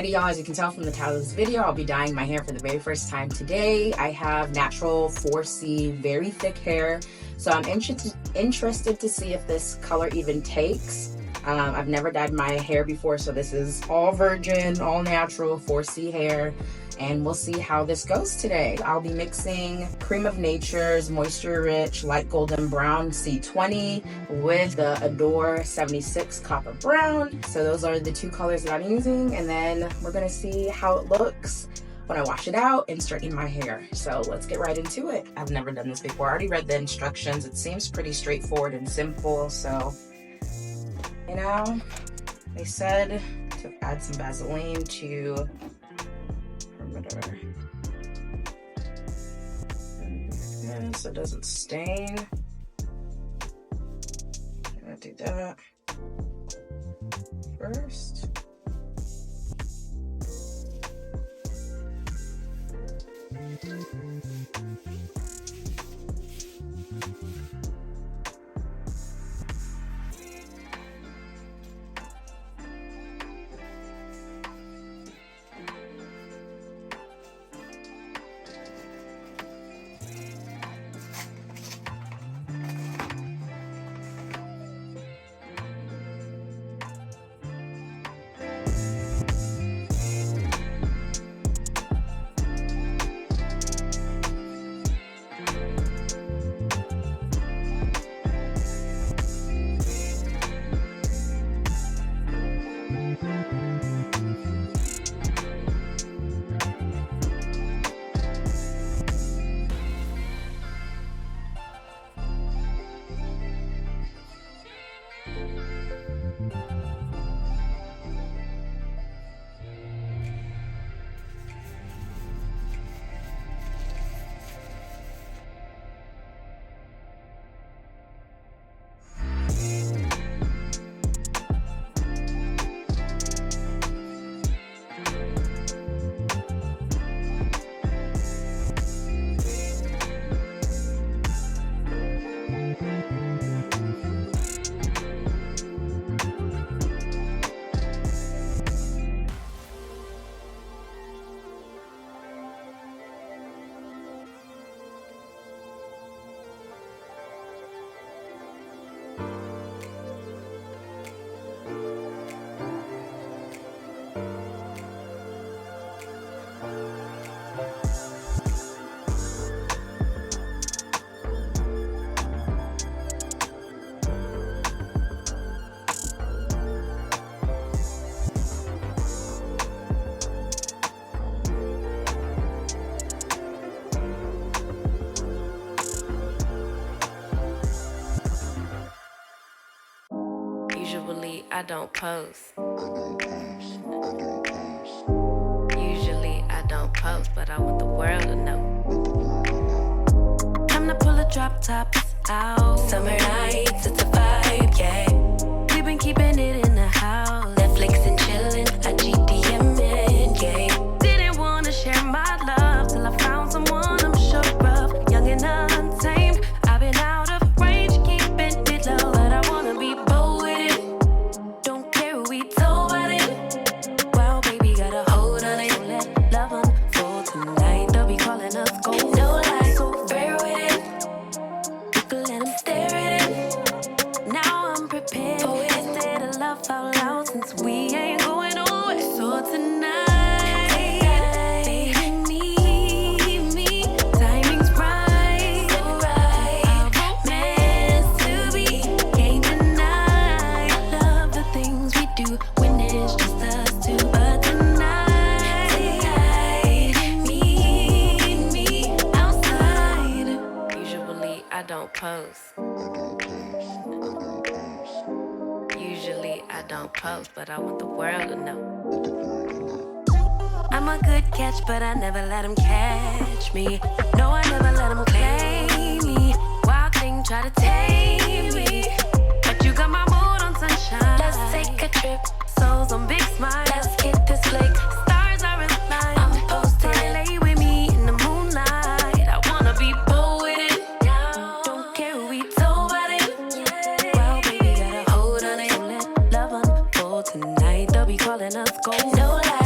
Alrighty y'all, as you can tell from the title of this video, I'll be dyeing my hair for the very first time today. I have natural 4C, very thick hair, so I'm interested to see if this color even takes. I've never dyed my hair before, so this is all virgin, all natural 4C hair, and we'll see how this goes today. I'll be mixing Cream of Nature's Moisture Rich Light Golden Brown C20 with the Adore 76 Copper Brown. So those are the two colors that I'm using, and then we're gonna see how it looks when I wash it out and straighten my hair. So let's get right into it. I've never done this before. I already read the instructions. It seems pretty straightforward and simple. So, you know, they said to add some Vaseline to perimeter so it doesn't stain. I'm gonna do that first. Usually I don't post. Usually I don't post, but I want the world to know. Time to pull the drop tops out. Summer nights, it's a vibe, yeah. We've been keeping it in the house. Netflix and chillin', I GDM'in', yeah. Didn't wanna share my love till I found someone I'm sure of. Young and untamed, I've been out of range, keeping it low, but I wanna be bold with it. Don't care who we told about it. Wow, baby, got a hold on it. Let love unfold tonight. They'll be calling us gold. No lies, so fair with it. You can let them stare at it. Now I'm prepared for it. Instead of love out loud, since we ain't going nowhere. So tonight, post. Usually I don't post, but I want the world to know. I'm a good catch, but I never let them catch me. No, I never let them claim me. Wild thing try to tame me, but you got my mood on sunshine. Let's take a trip, souls on big smile. Let's get this flick. Stars are in line. I'm posted. Lay with me in the moonlight. I wanna be bold with it. Don't care who we told about it. Well, baby, got a hold on it. Let love unfold tonight. They'll be calling us gold. No lie.